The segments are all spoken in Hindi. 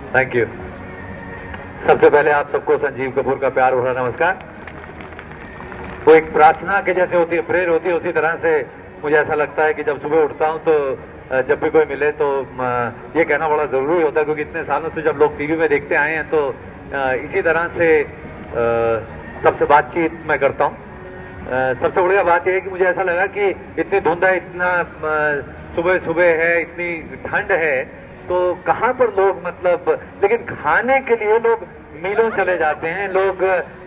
Thank you. सबसे पहले आप सबको संजीव कपूर का प्यार भरा नमस्कार। वो एक प्रार्थना के जैसे होती है, प्रेयर होती है, उसी तरह से मुझे ऐसा लगता है कि जब सुबह उठता हूँ तो जब भी कोई मिले तो ये कहना बड़ा ज़रूरी होता है, क्योंकि इतने सालों से जब लोग टीवी में देखते आए हैं तो इसी तरह से सबसे बातचीत मैं करता हूँ। सबसे बढ़िया बात यह है कि मुझे ऐसा लगा कि इतनी धुंध है, इतना सुबह सुबह है, इतनी ठंड है, तो कहाँ पर लोग मतलब, लेकिन खाने के लिए लोग मीलों चले जाते हैं। लोग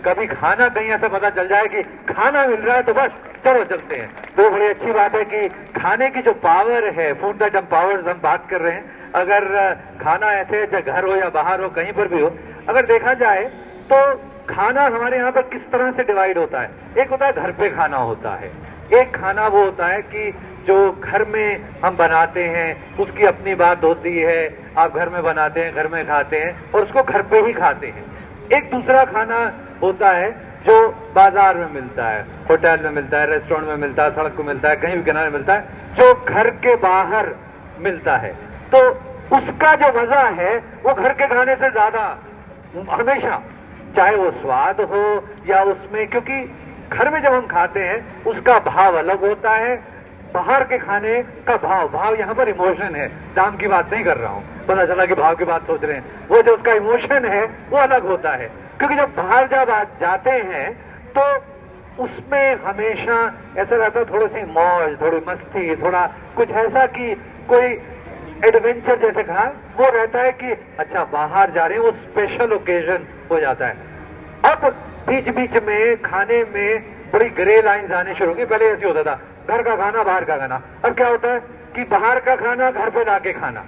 कभी खाना कहीं ऐसा पता चल जाए कि खाना मिल रहा है तो बस चलो चलते हैं। तो बड़ी अच्छी बात है कि खाने की जो पावर है, फूड आइटम पावर्स हम बात कर रहे हैं, अगर खाना ऐसे चाहे घर हो या बाहर हो, कहीं पर भी हो, अगर देखा जाए तो खाना हमारे यहाँ पर किस तरह से डिवाइड होता है। एक होता है घर पे खाना होता है, एक खाना वो होता है कि जो घर में हम बनाते हैं, उसकी अपनी बात होती है, आप घर में बनाते हैं, घर में खाते हैं और उसको घर पे ही खाते हैं। एक दूसरा खाना होता है जो बाजार में मिलता है, होटल में मिलता है, रेस्टोरेंट में मिलता है, सड़क को मिलता है, कहीं भी किनारे मिलता है, जो घर के बाहर मिलता है। तो उसका जो मजा है वो घर के खाने से ज्यादा हमेशा, चाहे वो स्वाद हो या उसमें, क्योंकि घर में जब हम खाते हैं उसका भाव अलग होता है, बाहर के खाने का भाव यहाँ पर इमोशन है, दाम की बात नहीं कर रहा हूँ, पता चला कि भाव की बात सोच रहे हैं, वो जो उसका इमोशन है वो अलग होता है। क्योंकि जब बाहर जब जाते हैं तो उसमें हमेशा ऐसा रहता है, थोड़ी सी मौज, थोड़ी मस्ती, थोड़ा कुछ ऐसा कि कोई एडवेंचर जैसे कहा, वो रहता है कि अच्छा बाहर जा रहे हैं, वो स्पेशल ओकेजन हो जाता है। अब बीच बीच में खाने में बड़ी ग्रे लाइंस आने शुरू की। पहले ऐसे होता था, घर का खाना बाहर का खाना। अब क्या होता है कि बाहर का खाना घर पे लाके खाना,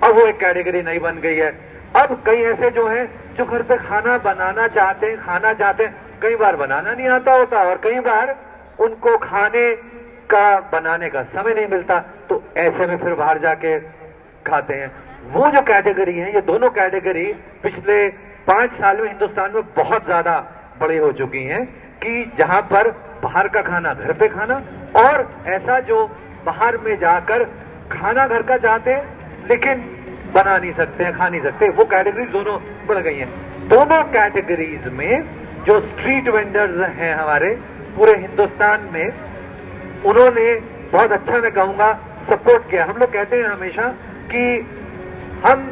अब वो एक कैटेगरी नई बन गई है। अब कई ऐसे जो हैं जो घर पे खाना बनाना चाहते हैं, खाना चाहते हैं, कई बार बनाना नहीं आता होता और कई बार उनको खाने का बनाने का समय नहीं मिलता, तो ऐसे में फिर बाहर जाके खाते हैं। वो जो कैटेगरी है, ये दोनों कैटेगरी पिछले 5 साल में हिंदुस्तान में बहुत ज्यादा बड़ी हो चुकी हैं कि जहां पर बाहर का खाना घर पे खाना, और ऐसा जो बाहर में जाकर खाना घर का चाहते हैं लेकिन बना नहीं सकते हैं, खा नहीं सकते, वो कैटेगरीज दोनों बढ़ गई हैं। दोनों कैटेगरीज में जो स्ट्रीट वेंडर्स हैं हमारे पूरे हिंदुस्तान में, उन्होंने बहुत अच्छा, मैं कहूंगा, सपोर्ट किया। हम लोग कहते हैं हमेशा कि हम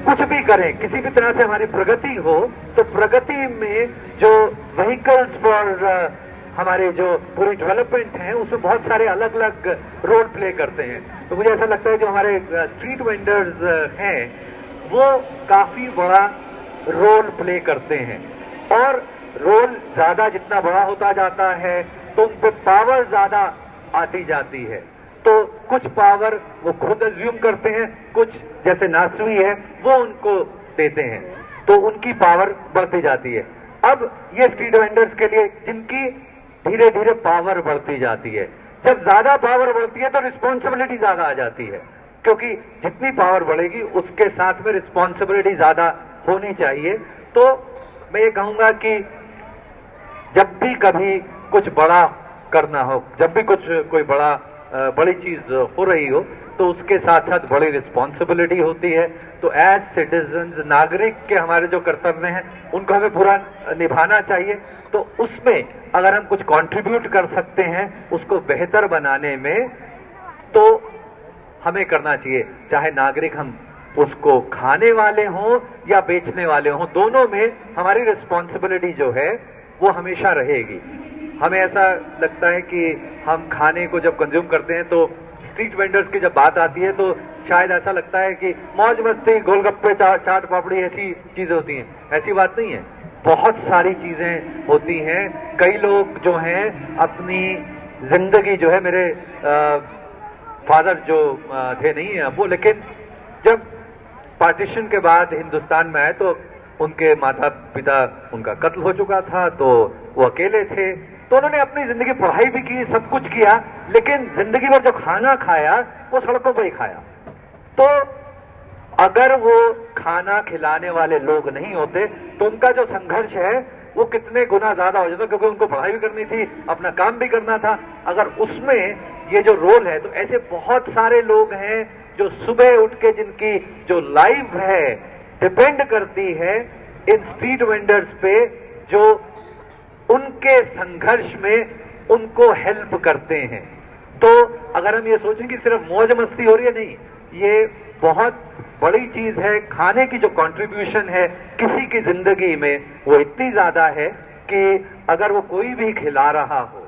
कुछ भी करें, किसी भी तरह से हमारी प्रगति हो, तो प्रगति में जो व्हीकल्स फॉर हमारे जो पूरी डेवलपमेंट है उसमें बहुत सारे अलग अलग रोल प्ले करते हैं। तो मुझे ऐसा लगता है जो हमारे स्ट्रीट वेंडर्स हैं वो काफी बड़ा रोल प्ले करते हैं, और रोल ज्यादा जितना बड़ा होता जाता है तो उन पर पावर ज्यादा आती जाती है। तो कुछ पावर वो खुद अज्यूम करते हैं, कुछ जैसे नासवी है वो उनको देते हैं, तो उनकी पावर बढ़ती जाती है। अब ये स्ट्रीट वेंडर्स के लिए जिनकी धीरे धीरे पावर बढ़ती जाती है, जब ज्यादा पावर बढ़ती है तो रिस्पॉन्सिबिलिटी ज्यादा आ जाती है, क्योंकि जितनी पावर बढ़ेगी उसके साथ में रिस्पॉन्सिबिलिटी ज्यादा होनी चाहिए। तो मैं ये कहूंगा कि जब भी कभी कुछ बड़ा करना हो, जब भी कुछ कोई बड़ी चीज हो रही हो, तो उसके साथ साथ बड़ी रिस्पॉन्सिबिलिटी होती है। तो एज सिटीजन्स, नागरिक के हमारे जो कर्तव्य हैं उनको हमें पूरा निभाना चाहिए। तो उसमें अगर हम कुछ कंट्रीब्यूट कर सकते हैं उसको बेहतर बनाने में, तो हमें करना चाहिए। चाहे नागरिक हम उसको खाने वाले हों या बेचने वाले हों, दोनों में हमारी रिस्पॉन्सिबिलिटी जो है वो हमेशा रहेगी। हमें ऐसा लगता है कि हम खाने को जब कंज्यूम करते हैं तो स्ट्रीट वेंडर्स की जब बात आती है तो शायद ऐसा लगता है कि मौज मस्ती, गोलगप्पे, चाट पापड़ी ऐसी चीजें होती हैं। ऐसी बात नहीं है, बहुत सारी चीजें होती हैं। कई लोग जो हैं अपनी जिंदगी जो है, मेरे फादर जो थे नहीं है वो, लेकिन जब पार्टीशन के बाद हिंदुस्तान में आए तो उनके माता पिता, उनका कत्ल हो चुका था, तो वो अकेले थे। तो उन्होंने अपनी जिंदगी पढ़ाई भी की, सब कुछ किया, लेकिन जिंदगी भर जो खाना खाया वो सड़कों पर ही खाया। तो अगर वो खाना खिलाने वाले लोग नहीं होते तो उनका जो संघर्ष है वो कितने गुना ज्यादा हो जाता, क्योंकि उनको पढ़ाई भी करनी थी, अपना काम भी करना था। अगर उसमें ये जो रोल है, तो ऐसे बहुत सारे लोग हैं जो सुबह उठ के जिनकी जो लाइफ है डिपेंड करती है इन स्ट्रीट वेंडर्स पे, जो उनके संघर्ष में उनको हेल्प करते हैं। तो अगर हम ये सोचें कि सिर्फ मौज मस्ती हो रही है, नहीं, ये बहुत बड़ी चीज है। खाने की जो कंट्रीब्यूशन है किसी की जिंदगी में वो इतनी ज्यादा है कि अगर वो कोई भी खिला रहा हो,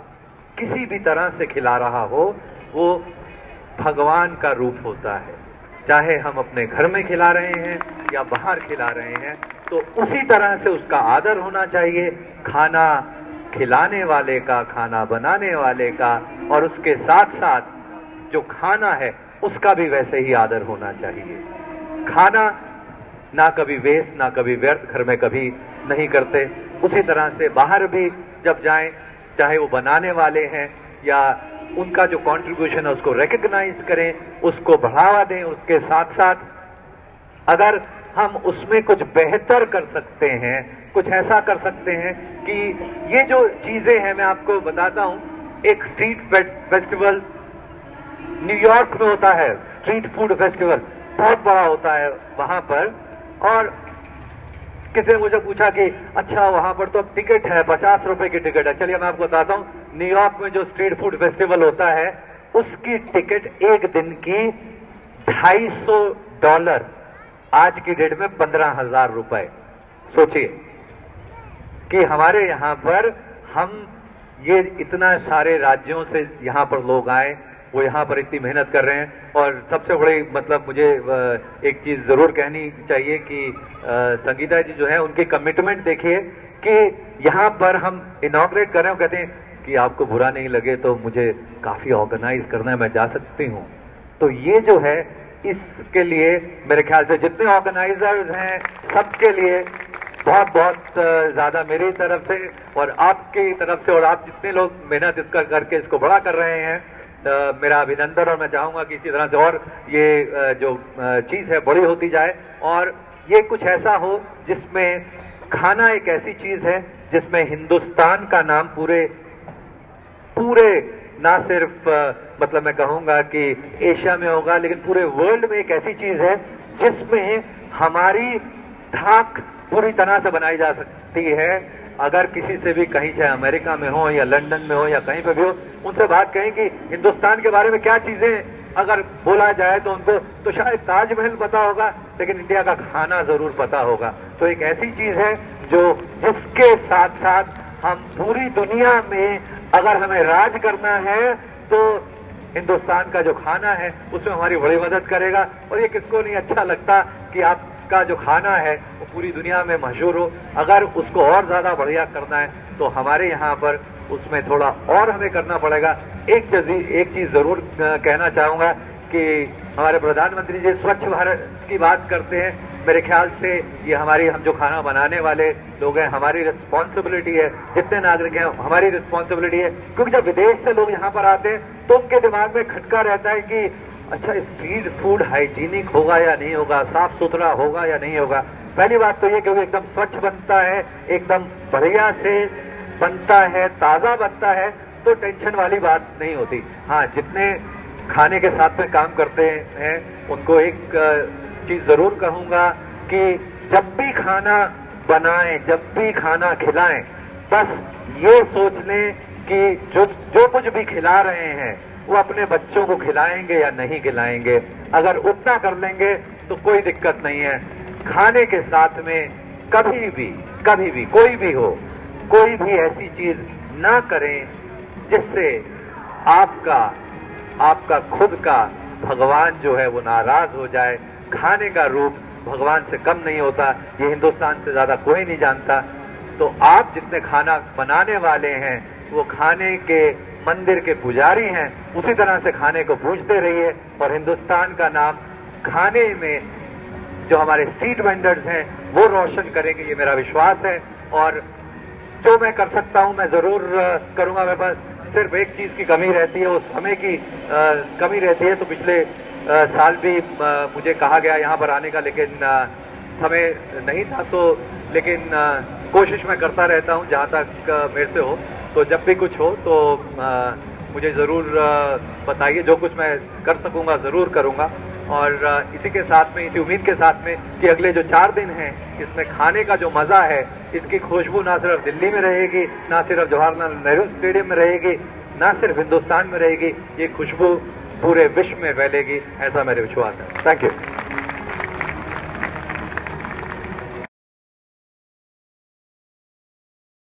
किसी भी तरह से खिला रहा हो, वो भगवान का रूप होता है। चाहे हम अपने घर में खिला रहे हैं या बाहर खिला रहे हैं, तो उसी तरह से उसका आदर होना चाहिए। खाना खिलाने वाले का, खाना बनाने वाले का, और उसके साथ साथ जो खाना है उसका भी वैसे ही आदर होना चाहिए। खाना ना कभी वेस्ट, ना कभी व्यर्थ घर में कभी नहीं करते। उसी तरह से बाहर भी जब जाएं, चाहे वो बनाने वाले हैं या उनका जो कंट्रीब्यूशन है उसको रिकग्नाइज करें, उसको बढ़ावा दें। उसके साथ साथ अगर हम उसमें कुछ बेहतर कर सकते हैं, कुछ ऐसा कर सकते हैं कि ये जो चीजें हैं, मैं आपको बताता हूं, एक स्ट्रीट फेस्टिवल न्यूयॉर्क में होता है, स्ट्रीट फूड फेस्टिवल बहुत बड़ा होता है वहां पर। और किसी ने मुझे पूछा कि अच्छा वहां पर तो अब टिकट है, 50 रुपए की टिकट है। चलिए मैं आपको बताता हूं, न्यूयॉर्क में जो स्ट्रीट फूड फेस्टिवल होता है उसकी टिकट एक दिन की $250, आज की डेट में 15,000 रुपए। सोचिए कि हमारे यहाँ पर हम ये इतना सारे राज्यों से यहाँ पर लोग आए, वो यहाँ पर इतनी मेहनत कर रहे हैं। और सबसे बड़ी मतलब मुझे एक चीज जरूर कहनी चाहिए कि संगीता जी जो है उनकी कमिटमेंट देखिए कि यहाँ पर हम इनॉग्रेट कर रहे हैं, कहते हैं कि आपको बुरा नहीं लगे तो मुझे काफी ऑर्गेनाइज करना है, मैं जा सकती हूँ। तो ये जो है इसके लिए मेरे ख्याल से जितने ऑर्गेनाइजर्स हैं सबके लिए बहुत बहुत ज्यादा मेरी तरफ से और आपकी तरफ से, और आप जितने लोग मेहनत इसका करके इसको बड़ा कर रहे हैं, मेरा अभिनंदन। और मैं चाहूंगा कि इसी तरह से और ये जो चीज है बड़ी होती जाए, और ये कुछ ऐसा हो जिसमें खाना एक ऐसी चीज है जिसमें हिंदुस्तान का नाम पूरे ना सिर्फ मतलब मैं कहूंगा कि एशिया में होगा, लेकिन पूरे वर्ल्ड में एक ऐसी चीज है जिसमें हमारी धाक पूरी तरह से बनाई जा सकती है। अगर किसी से भी कहीं, चाहे अमेरिका में हो या लंदन में हो या कहीं पे भी हो, उनसे बात कहें कि हिंदुस्तान के बारे में क्या चीजें अगर बोला जाए तो उनको तो शायद ताजमहल पता होगा, लेकिन इंडिया का खाना जरूर पता होगा। तो एक ऐसी चीज है जो जिसके साथ साथ हम पूरी दुनिया में अगर हमें राज करना है तो हिंदुस्तान का जो खाना है उसमें हमारी बड़ी मदद करेगा। और ये किसको नहीं अच्छा लगता कि आपका जो खाना है वो पूरी दुनिया में मशहूर हो। अगर उसको और ज्यादा बढ़िया करना है तो हमारे यहाँ पर उसमें थोड़ा और हमें करना पड़ेगा। एक चीज जरूर कहना चाहूंगा कि हमारे प्रधानमंत्री जी स्वच्छ भारत की बात करते हैं। मेरे ख्याल से ये हम जो खाना बनाने वाले लोग हैं, हमारी रिस्पॉन्सिबिलिटी है, जितने नागरिक हैं हमारी रिस्पॉन्सिबिलिटी है। क्योंकि जब विदेश से लोग यहाँ पर आते हैं तो उनके दिमाग में खटका रहता है कि अच्छा स्ट्रीट फूड हाइजीनिक होगा या नहीं होगा, साफ सुथरा होगा या नहीं होगा। पहली बात तो ये क्योंकि एकदम स्वच्छ बनता है, एकदम बढ़िया से बनता है, ताजा बनता है, तो टेंशन वाली बात नहीं होती। हाँ, जितने खाने के साथ में काम करते हैं उनको एक चीज जरूर कहूंगा कि जब भी खाना बनाएं, जब भी खाना खिलाएं, बस ये सोच लें कि जो कुछ भी खिला रहे हैं वो अपने बच्चों को खिलाएंगे या नहीं खिलाएंगे। अगर उतना कर लेंगे तो कोई दिक्कत नहीं है। खाने के साथ में कभी भी कोई भी हो, कोई भी ऐसी चीज ना करें जिससे आपका खुद का भगवान जो है वो नाराज हो जाए। खाने का रूप भगवान से कम नहीं होता, ये हिंदुस्तान से ज्यादा कोई नहीं जानता। तो आप जितने खाना बनाने वाले हैं वो खाने के मंदिर के पुजारी हैं, उसी तरह से खाने को पूजते रहिए। और हिंदुस्तान का नाम खाने में जो हमारे स्ट्रीट वेंडर्स हैं वो रोशन करेंगे, ये मेरा विश्वास है। और जो मैं कर सकता हूं मैं जरूर करूंगा। मेरे पास सिर्फ एक चीज की कमी रहती है, वो समय की कमी रहती है। तो पिछले साल भी मुझे कहा गया यहाँ पर आने का, लेकिन समय नहीं था। तो लेकिन कोशिश मैं करता रहता हूँ जहाँ तक मेरे से हो। तो जब भी कुछ हो तो मुझे ज़रूर बताइए, जो कुछ मैं कर सकूँगा ज़रूर करूँगा। और इसी के साथ में, इसी उम्मीद के साथ में कि अगले जो 4 दिन हैं इसमें खाने का जो मज़ा है, इसकी खुशबू ना सिर्फ दिल्ली में रहेगी, ना सिर्फ जवाहरलाल नेहरू स्टेडियम में रहेगी, ना सिर्फ हिंदुस्तान में रहेगी, ये खुशबू पूरे विश्व में फैलेगी, ऐसा मेरे विश्वास है। Thank you.